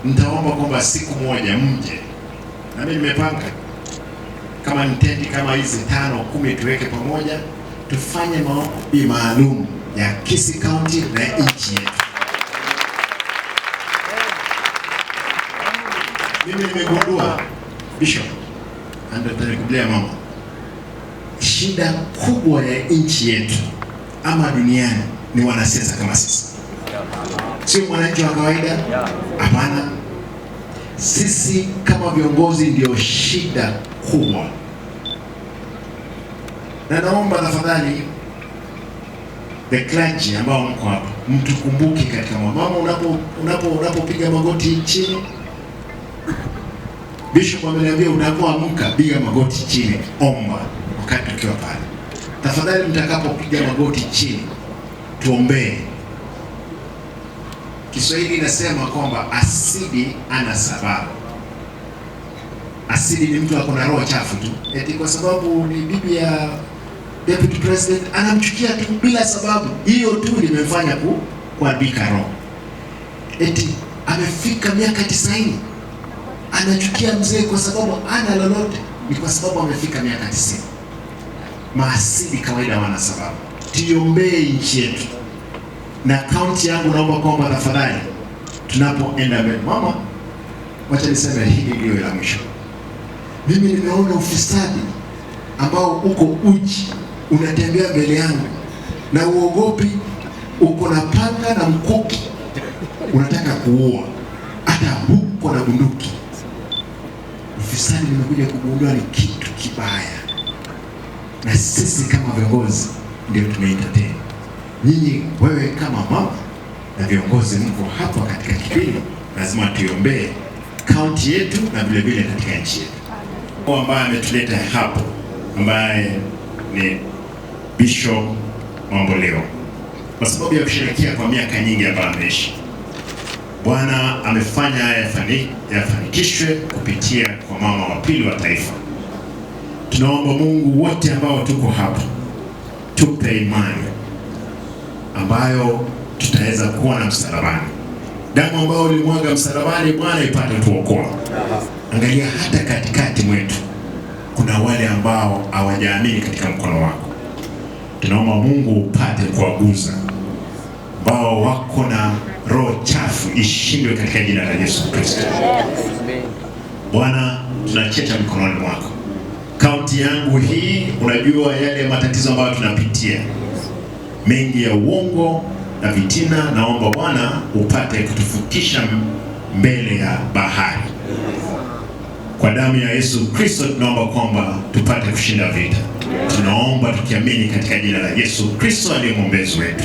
nitaomba kwamba siku moja mje, na mimi nimepanga kama nitendi kama hizi 5 10 tuweke pamoja, tufanye maombi maalum ya Kisii County na nchi yetu. Mimi nimegundua Bishop, ndio nitakuambia mama, shida kubwa ya nchi yetu ama duniani ni wanasiasa kama sisi. Sio mwananchi wa kawaida, hapana. Sisi kama viongozi ndio shida kubwa. Na naomba tafadhali the clergy ambao mko hapa, mtukumbuke katika mama, unapopiga magoti chini. Bishop ameniambia unapoamka piga magoti chini, omba wakati ukiwa pale. Tafadhali mtakapopiga magoti chini tuombee. Kiswahili inasema kwamba asidi ana sababu. Asidi ni mtu akona roho chafu tu, eti kwa sababu ni bibi ya deputy president anamchukia tu bila sababu. Hiyo tu limemfanya kuharibika roho. Eti amefika miaka 90 anachukia mzee kwa sababu ana lolote, ni kwa sababu amefika miaka 90. Maasidi kawaida wana sababu. Tuombee nchi yetu. Na kaunti yangu naomba kwamba tafadhali tunapoenda mbele, mama, wacha niseme hili ndio la mwisho. Mimi nimeona ufisadi ambao uko uchi unatembea mbele yangu, na uogopi, uko na panga na mkuki unataka kuua, hata uko na bunduki. Ufisadi nimekuja kugundua ni kitu kibaya, na sisi kama viongozi ndio tumeitetea. Nyinyi, wewe kama mama na viongozi mko hapa katika kipindi, lazima tuombee kaunti yetu na vile vile katika nchi yetu. Kwa ambaye ametuleta hapo, ambaye ni Bishop Mamboleo, kwa sababu ya kusherehekea kwa miaka nyingi ambayo ameishi, Bwana amefanya yafanikishwe kupitia kwa mama wa pili wa taifa. Tunaomba Mungu wote ambao tuko hapa tupe imani ambayo tutaweza kuwa na msalabani. Damu ambayo ulimwaga msalabani, Bwana, ipate tuokoa. Angalia hata katikati mwetu kuna wale ambao hawajaamini katika mkono wako. Tunaomba Mungu upate kuwaguza, ambao wako na roho chafu ishindwe katika jina la Yesu Kristo. Bwana, tunacheta mikononi mwako. Kaunti yangu hii, unajua yale matatizo ambayo tunapitia, mengi ya uongo na vitina. Naomba Bwana upate kutufukisha mbele ya bahari. Kwa damu ya Yesu Kristo tunaomba kwamba tupate kushinda vita. Tunaomba tukiamini katika jina la Yesu Kristo aliye mwombezi wetu.